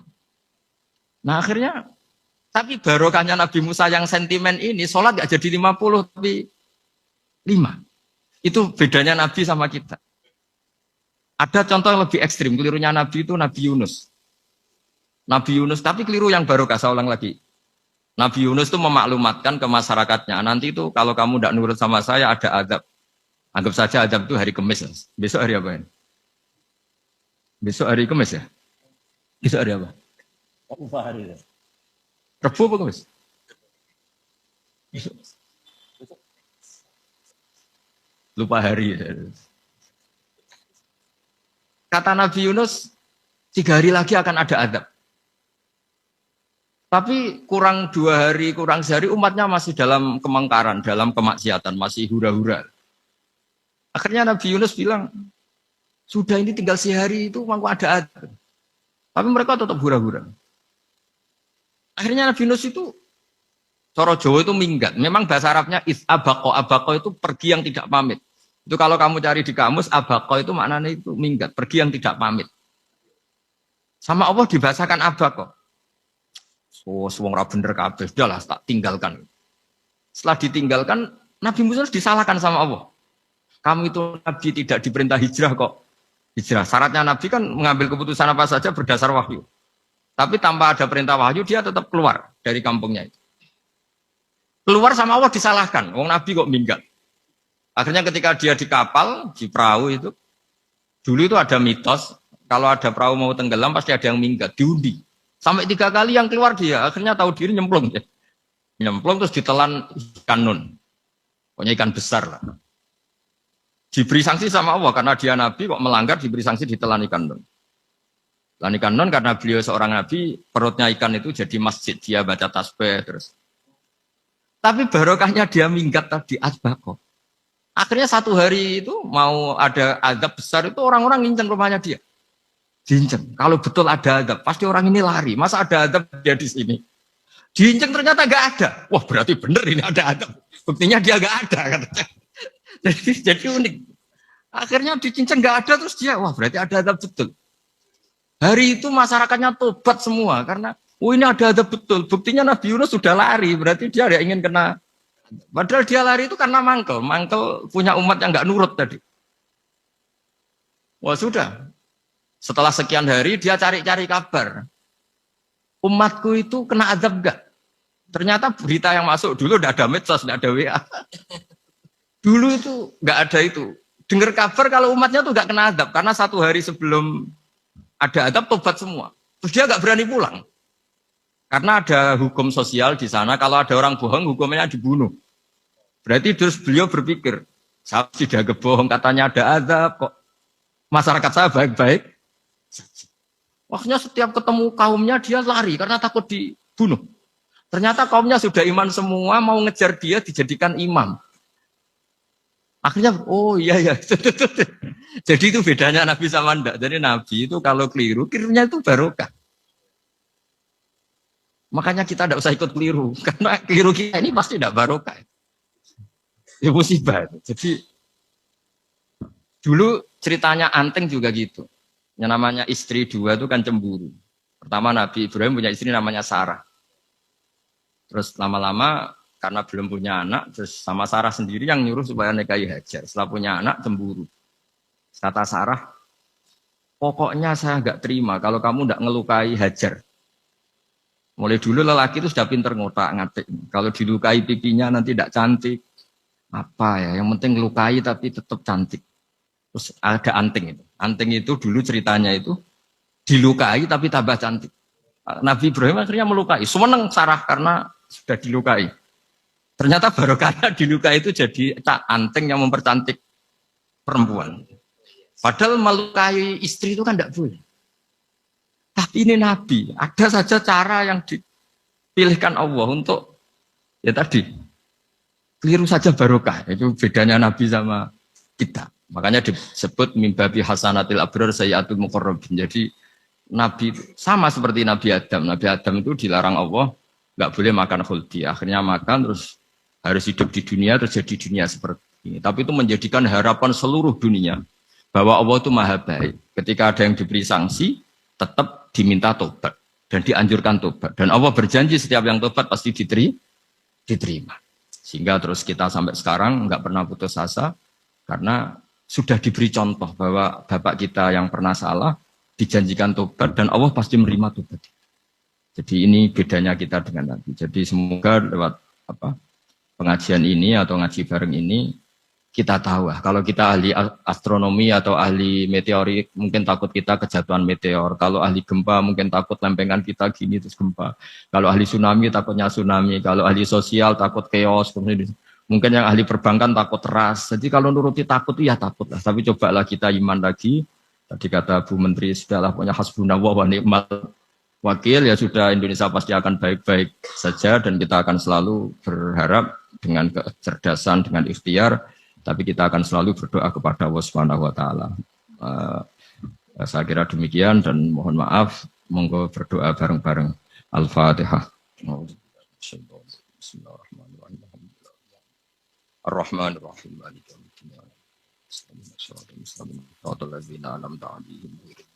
Nah akhirnya, tapi barokahnya Nabi Musa yang sentimen ini, sholat gak jadi 50, tapi 5. Itu bedanya Nabi sama kita. Ada contoh yang lebih ekstrim, kelirunya Nabi itu Nabi Yunus. Nabi Yunus, tapi keliru yang barokah, saya ulang lagi. Nabi Yunus itu memaklumatkan ke masyarakatnya, nanti itu kalau kamu tidak nurut sama saya ada azab. Anggap saja azab itu hari Kamis. Besok hari apa ini? Besok hari Kamis ya? Besok hari apa? Lupa hari ya. Rebu apa Kamis? Lupa hari. Kata Nabi Yunus, 3 hari lagi akan ada azab. Tapi kurang 2 hari, kurang sehari umatnya masih dalam kemungkaran, dalam kemaksiatan, masih hura-hura. Akhirnya Nabi Yunus bilang, sudah ini tinggal sehari itu mau ada azab. Tapi mereka tetap hura-hura. Akhirnya Nabi Yunus itu, Coro Jawa itu minggat. Memang bahasa Arabnya abako. Abako itu pergi yang tidak pamit. Itu kalau kamu cari di kamus, abako itu maknanya itu minggat, pergi yang tidak pamit. Sama Allah dibahasakan abako. So, wong ra bener kabeh, udahlah tak tinggalkan. Setelah ditinggalkan, Nabi Musa disalahkan sama Allah. Kamu itu Nabi tidak diperintah hijrah kok. Hijrah. Syaratnya Nabi kan mengambil keputusan apa saja berdasar wahyu. Tapi tanpa ada perintah wahyu, dia tetap keluar dari kampungnya itu. Keluar sama Allah disalahkan. Wong Nabi kok minggat. Akhirnya ketika dia di kapal, di perahu itu, dulu itu ada mitos, kalau ada perahu mau tenggelam pasti ada yang minggat, diundi. Sampai 3 kali yang keluar dia, akhirnya tahu diri nyemplung. Ya. Nyemplung terus ditelan ikan nun. Pokoknya ikan besar lah. Diberi sanksi sama Allah, karena dia Nabi kok melanggar, diberi sanksi ditelan ikan nun. Telan ikan nun karena beliau seorang Nabi, perutnya ikan itu jadi masjid, dia baca tasbih terus. Tapi barokahnya dia minggat tadi, asbaqo. Akhirnya 1 hari itu mau ada azab besar itu orang-orang nginceng rumahnya dia. Diinceng. Kalau betul ada azab, pasti orang ini lari. Masa ada azab dia di sini? Diinceng ternyata nggak ada. Wah berarti bener ini ada azab. Buktinya dia nggak ada. Katanya. Jadi unik. Akhirnya dicinceng nggak ada terus dia, wah berarti ada azab betul. Hari itu masyarakatnya tobat semua karena, ini ada azab betul. Buktinya Nabi Yunus sudah lari, berarti dia tidak ingin kena. Padahal dia lari itu karena mangkel punya umat yang nggak nurut tadi. Wah sudah. Setelah sekian hari dia cari-cari kabar. Umatku itu kena azab enggak? Ternyata berita yang masuk dulu tidak ada medsos, tidak ada WA. Dulu itu enggak ada itu. Dengar kabar kalau umatnya tuh enggak kena azab karena 1 hari sebelum ada azab tobat semua. Terus dia enggak berani pulang. Karena ada hukum sosial di sana, kalau ada orang bohong hukumnya dibunuh. Berarti terus beliau berpikir, saya tidak kebohong katanya ada azab kok. Masyarakat saya baik-baik. Waktunya setiap ketemu kaumnya dia lari karena takut dibunuh. Ternyata kaumnya sudah iman semua, mau ngejar dia dijadikan imam. Akhirnya, oh iya ya. Jadi itu bedanya Nabi sama ndak. Jadi Nabi itu kalau keliru, kelirunya itu barokah. Makanya kita tidak usah ikut keliru. Karena keliru kita ini pasti tidak barokah. Ya musibah. Jadi dulu ceritanya Anteng juga gitu. Yang namanya istri 2 itu kan cemburu. Pertama Nabi Ibrahim punya istri namanya Sarah. Terus lama-lama karena belum punya anak, terus sama Sarah sendiri yang nyuruh supaya nikahi Hajar. Setelah punya anak cemburu. Kata Sarah, pokoknya saya nggak terima kalau kamu nggak ngelukai Hajar. Mulai dulu lelaki itu sudah pinter ngotak-ngatik. Kalau dilukai pipinya nanti tidak cantik. Apa ya, yang penting ngelukai tapi tetap cantik. Terus ada Anting itu. Anting itu dulu ceritanya itu dilukai tapi tambah cantik. Nabi Ibrahim akhirnya melukai. Seneng Sarah karena sudah dilukai. Ternyata barokahnya dilukai itu jadi Anting yang mempercantik perempuan. Padahal melukai istri itu kan tidak boleh. Tapi ini Nabi, ada saja cara yang dipilihkan Allah untuk ya tadi keliru saja barokah. Itu bedanya Nabi sama kita. Makanya disebut mimbabi hasanatil abrar sayyatul muqarrabin. Jadi Nabi sama seperti Nabi Adam. Nabi Adam itu dilarang Allah nggak boleh makan khuldi. Akhirnya makan terus harus hidup di dunia terus jadi dunia seperti ini. Tapi itu menjadikan harapan seluruh dunia bahwa Allah itu maha baik. Ketika ada yang diberi sanksi, tetap diminta tobat dan dianjurkan tobat. Dan Allah berjanji setiap yang tobat pasti diterima. Sehingga terus kita sampai sekarang nggak pernah putus asa karena sudah diberi contoh bahwa bapak kita yang pernah salah dijanjikan tobat dan Allah pasti menerima tobat. Jadi ini bedanya kita dengan Nabi. Jadi semoga lewat pengajian ini atau ngaji bareng ini kita tahu kalau kita ahli astronomi atau ahli meteorik mungkin takut kita kejatuhan meteor. Kalau ahli gempa mungkin takut lempengan kita gini terus gempa. Kalau ahli tsunami takutnya tsunami. Kalau ahli sosial takut chaos. Mungkin yang ahli perbankan takut ras. Jadi kalau nuruti takut ya takut lah. Tapi cobalah kita iman lagi. Tadi kata Bu Menteri sudahlah punya hasbunallah wa ni'mal wakil ya sudah Indonesia pasti akan baik-baik saja dan kita akan selalu berharap dengan kecerdasan dengan ikhtiar tapi kita akan selalu berdoa kepada Allah Subhanahu wa taala. Saya kira demikian dan mohon maaf monggo berdoa bareng-bareng. Al-Fatihah. Bismillahirrahmanirrahim. Ar-Rahmanir-Rahim. Maliki yaumiddin. Bismillahirrahmanirrahim.